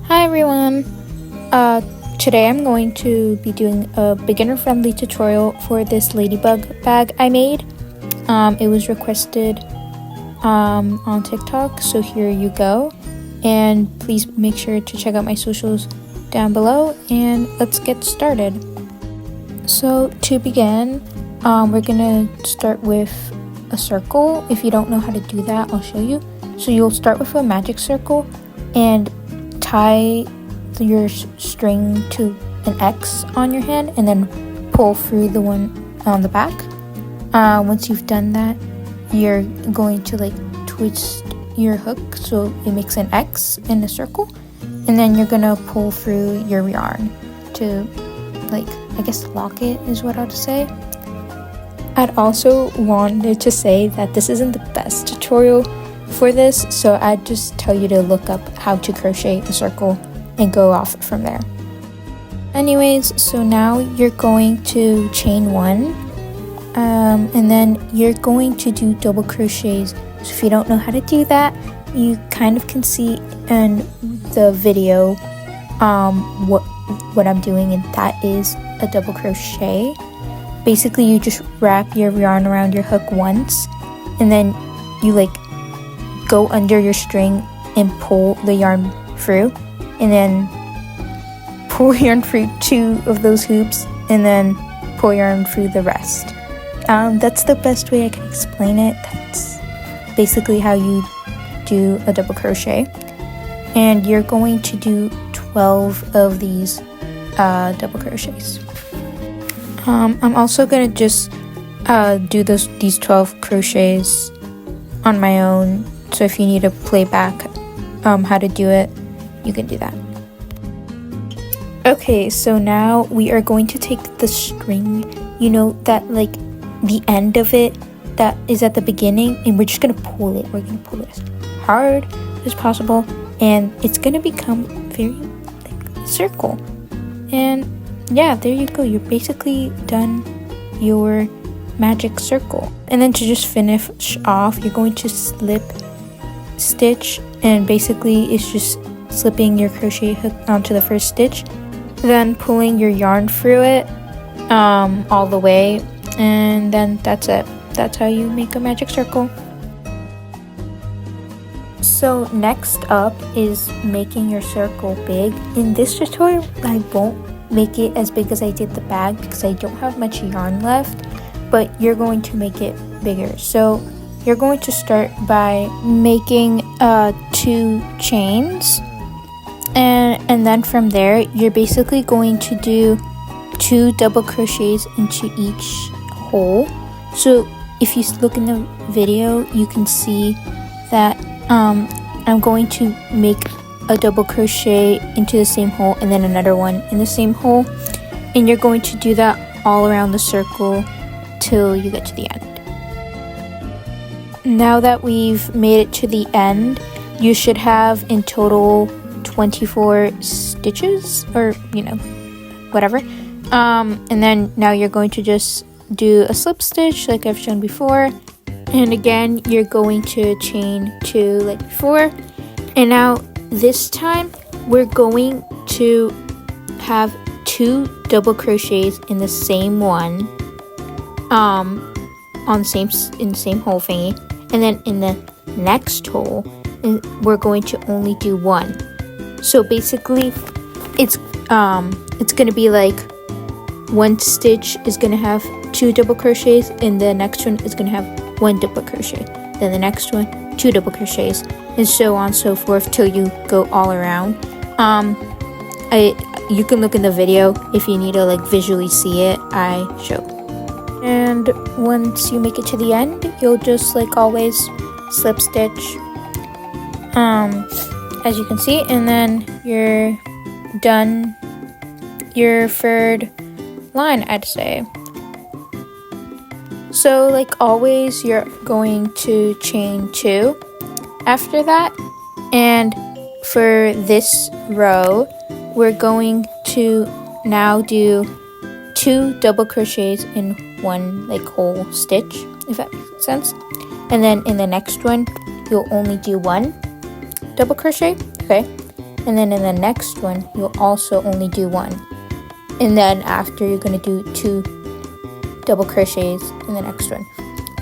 Hi everyone! Today I'm going to be doing a beginner-friendly tutorial for this ladybug bag I made. It was requested on TikTok, so here you go. And please make sure to check out my socials down below, and let's get started. So to begin, we're gonna start with a circle. If you don't know how to do that, I'll show you. So you'll start with a magic circle and tie your string to an X on your hand and then pull through the one on the back. Once you've done that, you're going to twist your hook so it makes an X in the circle, and then you're gonna pull through your yarn to I guess lock it is what I'd say. I'd also wanted to say that this isn't the best tutorial for this, so I'd just tell you to look up how to crochet a circle and go off from there. Anyways, so now you're going to chain one, and then you're going to do double crochets. So if you don't know how to do that, you kind of can see in the video what I'm doing, and that is a double crochet. Basically, you just wrap your yarn around your hook once, and then you go under your string and pull the yarn through, and then pull yarn through two of those hoops, and then pull yarn through the rest. That's the best way I can explain it. That's basically how you do a double crochet, and you're going to do 12 of these double crochets. I'm also gonna just do these 12 crochets on my own, so if you need to play back how to do it, you can do that. Okay, so now we are going to take the string, that the end of it that is at the beginning, and we're just gonna pull it. We're gonna pull it as hard as possible, and it's gonna become very a circle. And yeah, there you go. You're basically done your magic circle. And then to just finish off, you're going to slip stitch, and basically it's just slipping your crochet hook onto the first stitch, then pulling your yarn through it all the way, and then that's it. That's how you make a magic circle. So next up is making your circle big. In this tutorial, I won't make it as big as I did the bag because I don't have much yarn left, but you're going to make it bigger. So you're going to start by making 2 chains, and then from there you're basically going to do 2 double crochets into each hole. So if you look in the video, you can see that I'm going to make a double crochet into the same hole and then another one in the same hole, and you're going to do that all around the circle till you get to the end. Now that we've made it to the end, you should have in total 24 stitches, or whatever, and then now you're going to just do a slip stitch like I've shown before, and again you're going to chain 2 like before. And now this time we're going to have 2 double crochets in the same one, in the same hole thingy, and then in the next hole we're going to only do 1. So basically it's gonna be one stitch is gonna have 2 double crochets, and the next one is gonna have 1 double crochet, then the next one 2 double crochets, and so on and so forth till you go all around. You can look in the video if you need to visually see it. I show. And once you make it to the end, you'll just always slip stitch, as you can see, and then you're done your third line, I'd say. So always, you're going to chain 2 after that, and for this row we're going to now do 2 double crochets in 1 whole stitch, if that makes sense, and then in the next one you'll only do 1 double crochet. Okay, and then in the next one you'll also only do 1, and then after you're going to do 2 double crochets in the next one.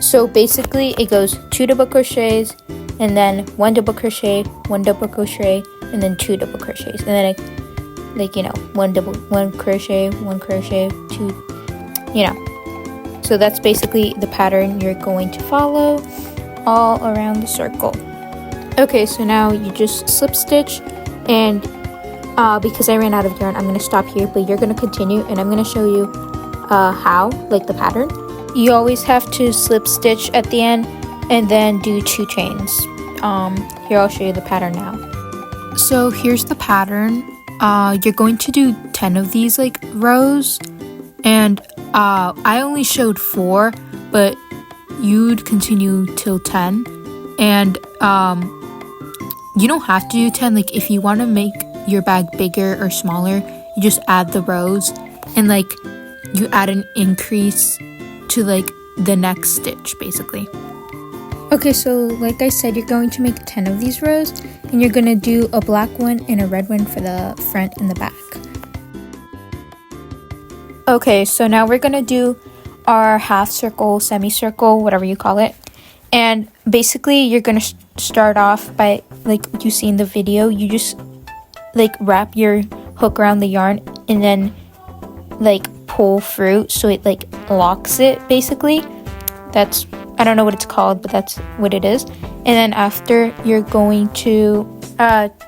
So basically it goes 2 double crochets and then 1 double crochet, 1 double crochet, and then 2 double crochets, and then like 1 crochet, 1 crochet, 2, so that's basically the pattern you're going to follow all around the circle. Okay, so now you just slip stitch, and because I ran out of yarn, I'm going to stop here, but you're going to continue, and I'm going to show you how, like the pattern. You always have to slip stitch at the end and then do 2 chains. Here, I'll show you the pattern now. So here's the pattern. You're going to do 10 of these like rows, and I only showed 4, but you'd continue till 10, and you don't have to do 10. Like if you want to make your bag bigger or smaller, you just add the rows, and like you add an increase to like the next stitch basically. Okay, so like I said, you're going to make 10 of these rows, and you're going to do a black one and a red one for the front and the back. Okay, so now we're going to do our half circle, semicircle, whatever you call it. And basically you're going to start off by, like you see in the video, you just like wrap your hook around the yarn and then like pull through so it like locks it basically. That's, I don't know what it's called, but that's what it is. And then after you're going to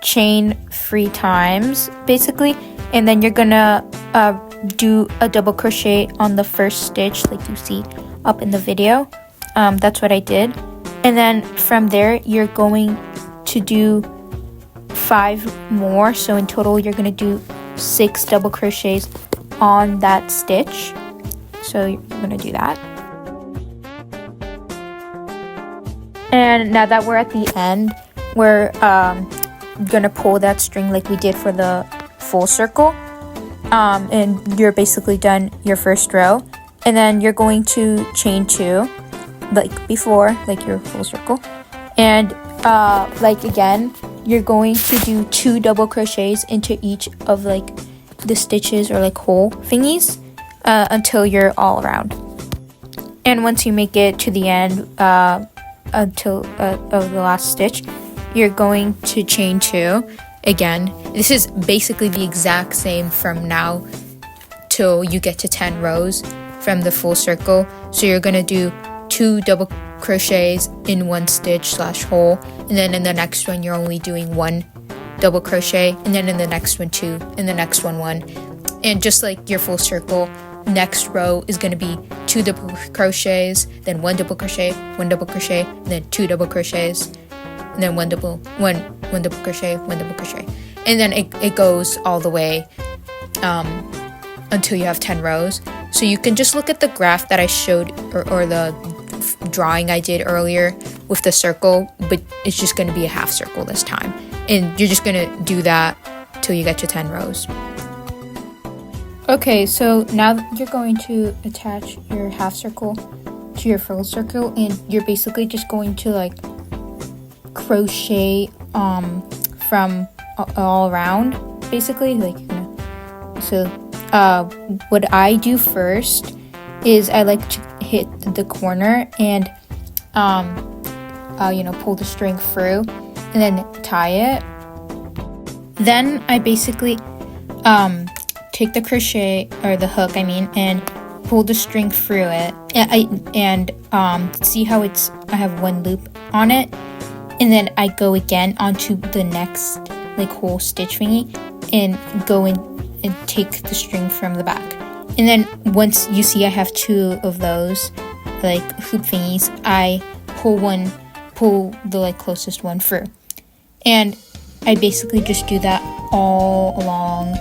chain 3 times basically, and then you're gonna do a double crochet on the first stitch like you see up in the video. That's what I did. And then from there you're going to do 5 more, so in total you're going to do 6 double crochets on that stitch. So you're going to do that. And now that we're at the end, we're gonna pull that string like we did for the full circle, and you're basically done your first row. And then you're going to chain 2 like before, like your full circle, and like again you're going to do 2 double crochets into each of like the stitches or like hole thingies until you're all around. And once you make it to the end until of the last stitch, you're going to chain 2 again. This is basically the exact same from now till you get to 10 rows from the full circle. So you're going to do 2 double crochets in 1 stitch slash hole, and then in the next one you're only doing 1 double crochet, and then in the next one 2, in the next one 1, and just like your full circle, next row is going to be 2 double crochets, then 1 double crochet, 1 double crochet, and then 2 double crochets, and then one double crochet, 1 double crochet, and then it goes all the way until you have 10 rows. So you can just look at the graph that I showed, or the drawing I did earlier with the circle, but it's just going to be a half circle this time, and you're just going to do that till you get to 10 rows. Okay, so now you're going to attach your half circle to your full circle, and you're basically just going to like crochet from all around basically, like so what I do first is I like to hit the corner and pull the string through and then tie it. Then I basically take the crochet, or the hook I mean, and pull the string through it, and see how I have 1 loop on it, and then I go again onto the next like whole stitch thingy and go in and take the string from the back. And then once you see I have 2 of those like hoop thingies, I pull the like closest one through, and I basically just do that all along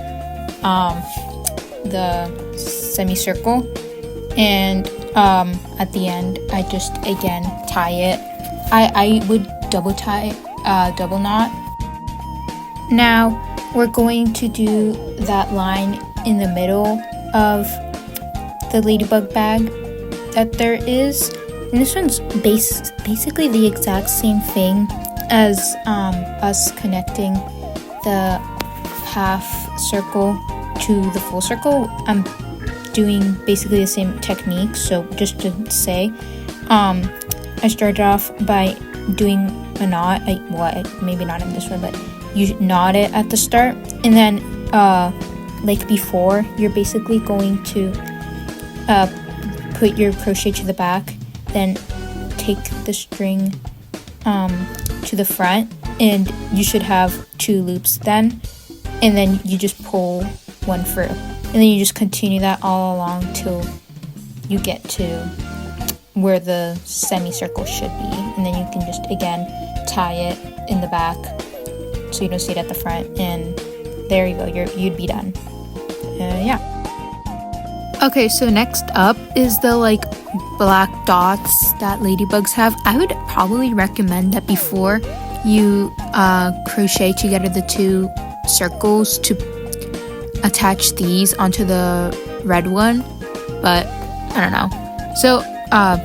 the semicircle, and at the end I just again tie it. I would double knot. Now we're going to do that line in the middle of the ladybug bag that there is, and this one's basically the exact same thing as us connecting the half circle to the full circle, I'm doing basically the same technique. So just to say, I started off by doing a knot. Maybe not in this one, but you knot it at the start, and then like before, you're basically going to put your crochet to the back, then take the string to the front, and you should have 2 loops then, and then you just pull one through, and then you just continue that all along till you get to where the semicircle should be, and then you can just again tie it in the back so you don't see it at the front, and there you go, you'd be done. Yeah. Okay, so next up is the like black dots that ladybugs have. I would probably recommend that before you crochet together the 2 circles to attach these onto the red one, but I don't know. So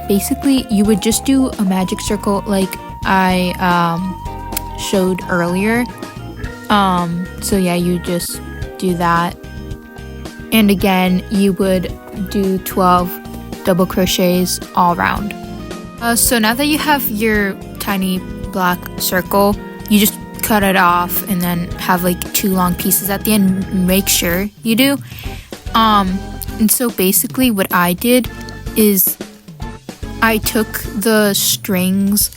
basically you would just do a magic circle like I showed earlier. So yeah, you just do that, and again you would do 12 double crochets all around. So now that you have your tiny black circle, you just cut it off and then have like 2 long pieces at the end. Make sure you do. And so basically what I did is I took the strings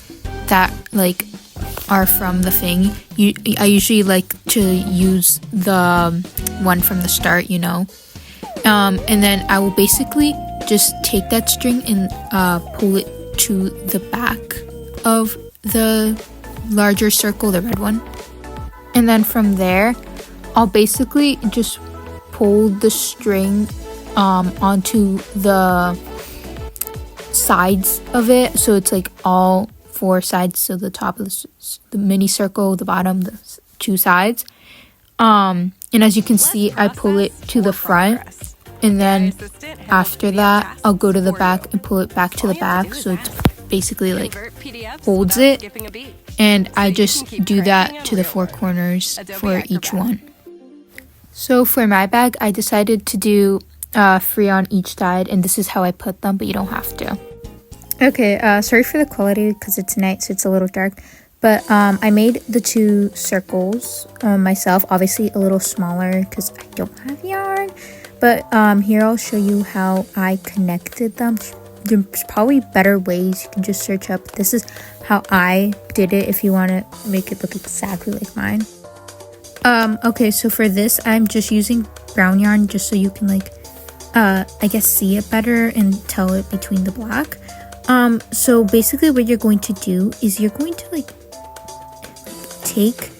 that like are from the thing. I usually like to use the one from the start, you know. And then I will basically just take that string and pull it to the back of the larger circle, the red one. And then from there, I'll basically just pull the string onto the sides of it. So it's like all 4 sides. So the top of the mini circle, the bottom, the 2 sides. And as you can see, I pull it to the front. And then after that, I'll go to the back and pull it back to the back. So it's basically like holds it. And I just do that to the 4 corners for each one. So for my bag, I decided to do 3 on each side. And this is how I put them, but you don't have to. Okay, sorry for the quality because it's night, so it's a little dark. But I made the 2 circles myself, obviously a little smaller because I don't have yarn. But here I'll show you how I connected them. There's probably better ways. You can just search up. This is how I did it if you want to make it look exactly like mine. Okay, so for this, I'm just using brown yarn just so you can like, I guess see it better and tell it between the black. So basically what you're going to do is you're going to like take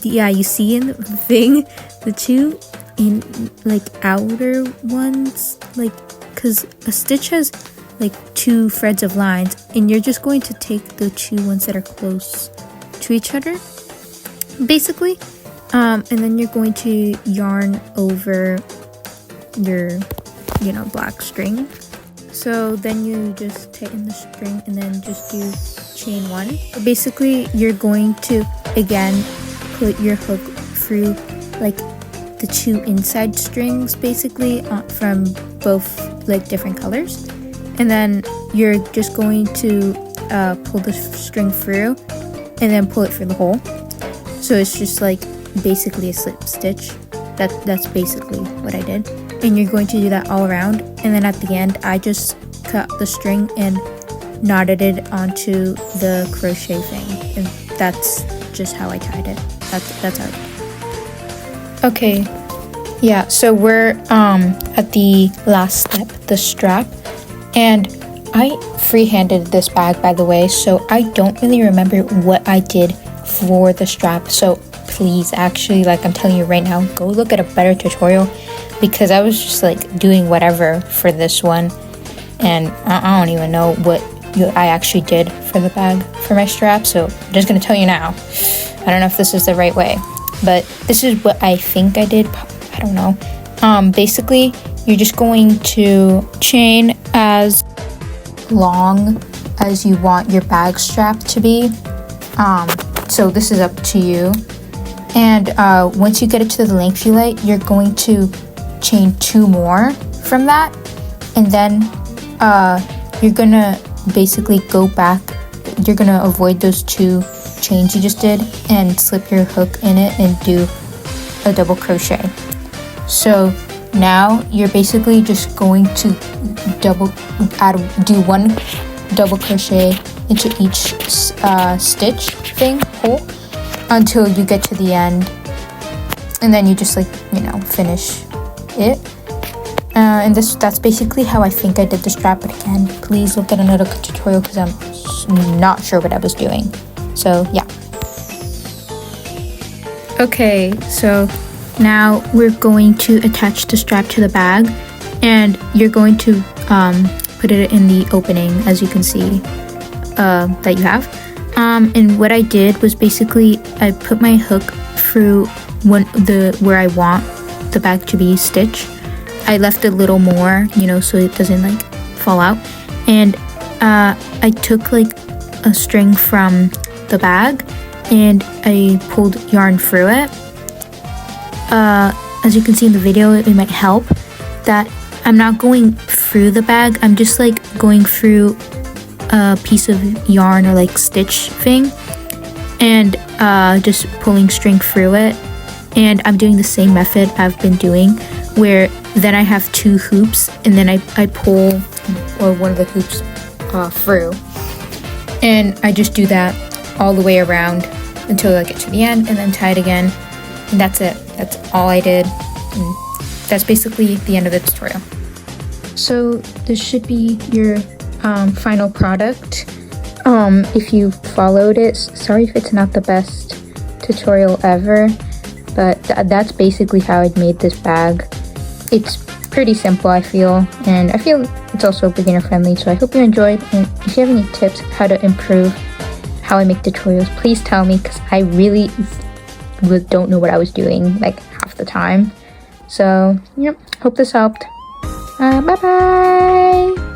you see in the thing, the 2 in like outer ones, like because a stitch has like 2 threads of lines, and you're just going to take the 2 ones that are close to each other basically, and then you're going to yarn over your black string. So then you just tighten the string and then just do chain 1. Basically you're going to again put your hook through like the 2 inside strings basically from both like different colors, and then you're just going to pull the string through and then pull it through the hole. So it's just like basically a slip stitch. That's basically what I did, and you're going to do that all around, and then at the end I just cut the string and knotted it onto the crochet thing, and that's just how I tied it. That's how I did it. Okay, yeah, so we're at the last step, the strap, and I free-handed this bag, by the way, so I don't really remember what I did for the strap. So please, actually, like I'm telling you right now, go look at a better tutorial, because I was just like doing whatever for this one, and I don't even know what I actually did for the bag for my strap. So I'm just gonna tell you now. I don't know if this is the right way, but this is what I think I did. I don't know. Basically, you're just going to chain as long as you want your bag strap to be. So this is up to you. And once you get it to the length you like, you're going to chain 2 more from that, and then you're gonna basically go back. You're gonna avoid those 2 chains you just did and slip your hook in it and do a double crochet. So now you're basically just going to do 1 double crochet into each hole until you get to the end, and then you just finish it. And that's basically how I think I did the strap, but again, please look at another tutorial because I'm not sure what I was doing. So yeah. Okay, so now we're going to attach the strap to the bag, and you're going to put it in the opening, as you can see that you have. And what I did was basically I put my hook through where I want the bag to be stitched. I left a little more, so it doesn't fall out. And I took a string from the bag and I pulled yarn through it. As you can see in the video, it might help that I'm not going through the bag. I'm just going through a piece of yarn or stitch thing and just pulling string through it. And I'm doing the same method I've been doing, where then I have 2 hoops and then I pull one of the hoops through, and I just do that all the way around until I get to the end and then tie it again, and that's it. That's all I did, and that's basically the end of the tutorial. So this should be your final product. If you followed it, sorry if it's not the best tutorial ever, but that's basically how I made this bag. It's pretty simple, I feel, and I feel it's also beginner friendly, so I hope you enjoyed. And if you have any tips how to improve how I make tutorials, please tell me, because I really don't know what I was doing half the time. So yep, hope this helped. Bye bye.